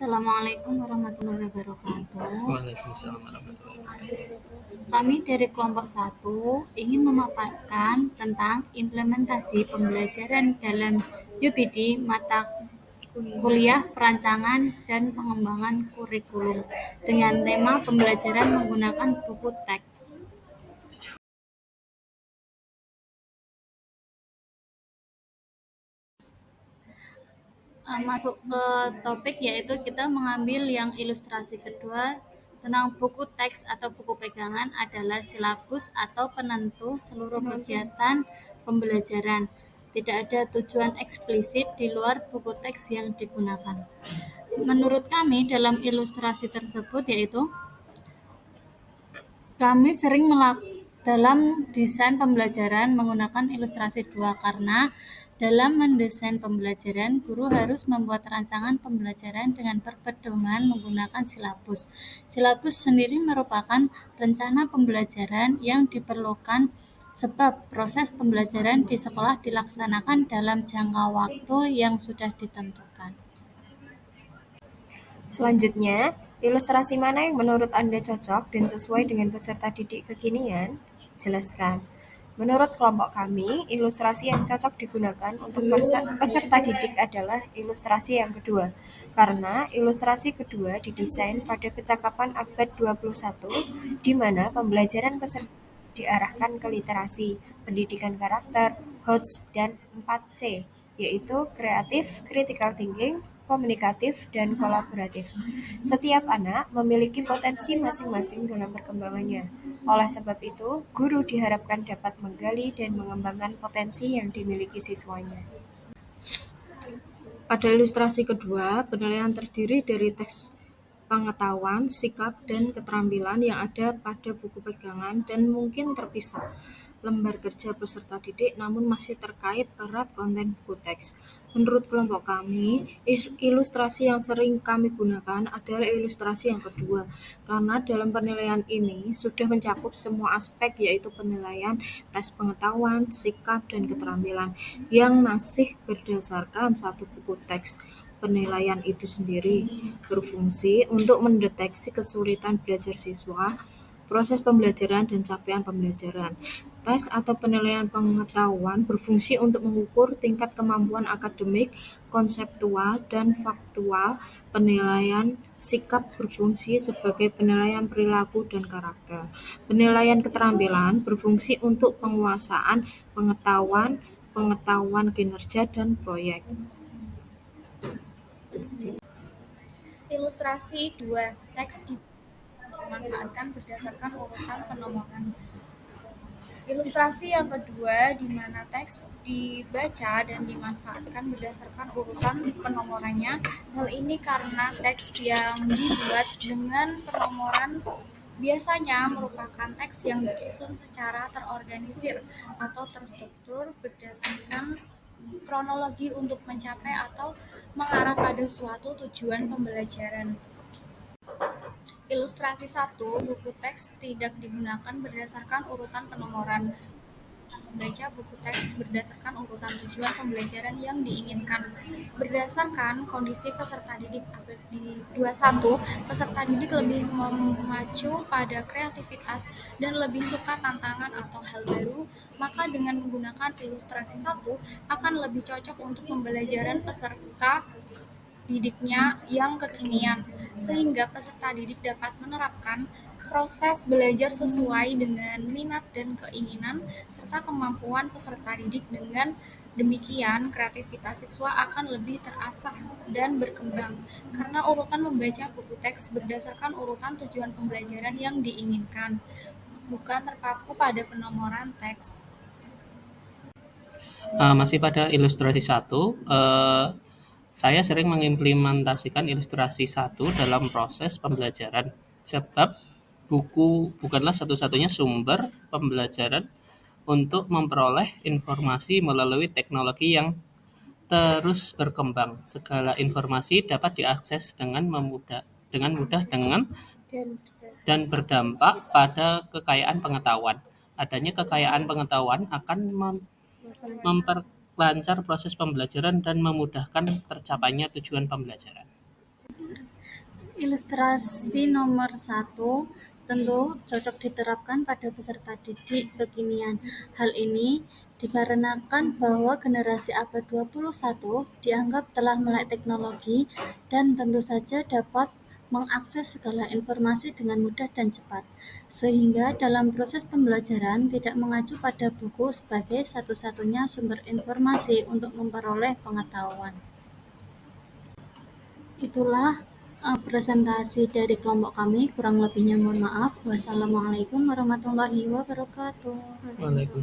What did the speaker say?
Assalamualaikum warahmatullahi wabarakatuh. Waalaikumsalam warahmatullahi wabarakatuh. Kami dari kelompok 1 ingin memaparkan tentang implementasi pembelajaran dalam UPD mata kuliah perancangan dan pengembangan kurikulum dengan tema pembelajaran menggunakan buku teks. Masuk ke topik, yaitu kita mengambil yang ilustrasi kedua tentang buku teks atau buku pegangan adalah silabus atau penentu seluruh kegiatan pembelajaran. Tidak ada tujuan eksplisit di luar buku teks yang digunakan. Menurut kami dalam ilustrasi tersebut, yaitu kami sering dalam desain pembelajaran menggunakan ilustrasi 2 karena dalam mendesain pembelajaran, guru harus membuat rancangan pembelajaran dengan berpedoman menggunakan silabus. Silabus sendiri merupakan rencana pembelajaran yang diperlukan sebab proses pembelajaran di sekolah dilaksanakan dalam jangka waktu yang sudah ditentukan. Selanjutnya, ilustrasi mana yang menurut Anda cocok dan sesuai dengan peserta didik kekinian? Jelaskan. Menurut kelompok kami, ilustrasi yang cocok digunakan untuk peserta didik adalah ilustrasi yang kedua, karena ilustrasi kedua didesain pada kecakapan abad 21, di mana pembelajaran peserta diarahkan ke literasi, pendidikan karakter, HOTS, dan 4C, yaitu kreatif, critical thinking, komunikatif, dan kolaboratif. Setiap anak memiliki potensi masing-masing dalam perkembangannya. Oleh sebab itu, guru diharapkan dapat menggali dan mengembangkan potensi yang dimiliki siswanya. Pada ilustrasi kedua, penilaian terdiri dari teks pengetahuan, sikap, dan keterampilan yang ada pada buku pegangan dan mungkin terpisah lembar kerja peserta didik namun masih terkait erat konten buku teks. Menurut kelompok kami, ilustrasi yang sering kami gunakan adalah ilustrasi yang kedua, karena dalam penilaian ini sudah mencakup semua aspek, yaitu penilaian tes pengetahuan, sikap, dan keterampilan yang masih berdasarkan satu buku teks. Penilaian itu sendiri berfungsi untuk mendeteksi kesulitan belajar siswa, proses pembelajaran, dan capaian pembelajaran. Tes atau penilaian pengetahuan berfungsi untuk mengukur tingkat kemampuan akademik, konseptual, dan faktual. Penilaian sikap berfungsi sebagai penilaian perilaku dan karakter. Penilaian keterampilan berfungsi untuk penguasaan pengetahuan kinerja, dan proyek. Ilustrasi 2. Teks dimanfaatkan berdasarkan urutan penomoran. Ilustrasi yang kedua, di mana teks dibaca dan dimanfaatkan berdasarkan urutan penomorannya. Hal ini karena teks yang dibuat dengan penomoran biasanya merupakan teks yang disusun secara terorganisir atau terstruktur berdasarkan kronologi untuk mencapai atau mengarah pada suatu tujuan pembelajaran. Ilustrasi 1. Buku teks tidak digunakan berdasarkan urutan penomoran. Membaca buku teks berdasarkan urutan tujuan pembelajaran yang diinginkan. Berdasarkan kondisi peserta didik abad 21, peserta didik lebih memacu pada kreativitas dan lebih suka tantangan atau hal baru, maka dengan menggunakan ilustrasi 1 akan lebih cocok untuk pembelajaran peserta didiknya yang kekinian, sehingga peserta didik dapat menerapkan proses belajar sesuai dengan minat dan keinginan serta kemampuan peserta didik. Dengan demikian, kreativitas siswa akan lebih terasah dan berkembang, karena urutan membaca buku teks berdasarkan urutan tujuan pembelajaran yang diinginkan, bukan terpaku pada penomoran teks. Masih pada ilustrasi 1, saya sering mengimplementasikan ilustrasi 1 dalam proses pembelajaran, sebab buku bukanlah satu-satunya sumber pembelajaran untuk memperoleh informasi melalui teknologi yang terus berkembang. Segala informasi dapat diakses dengan mudah dan berdampak pada kekayaan pengetahuan. Adanya kekayaan pengetahuan akan memperlancar proses pembelajaran dan memudahkan tercapainya tujuan pembelajaran. Ilustrasi nomor 1 tentu cocok diterapkan pada peserta didik kekinian. Hal ini dikarenakan bahwa generasi abad 21 dianggap telah melek teknologi dan tentu saja dapat mengakses segala informasi dengan mudah dan cepat, sehingga dalam proses pembelajaran tidak mengacu pada buku sebagai satu-satunya sumber informasi untuk memperoleh pengetahuan. Itulah presentasi dari kelompok kami, kurang lebihnya mohon maaf. Wassalamualaikum warahmatullahi wabarakatuh. Waalaikumsalam.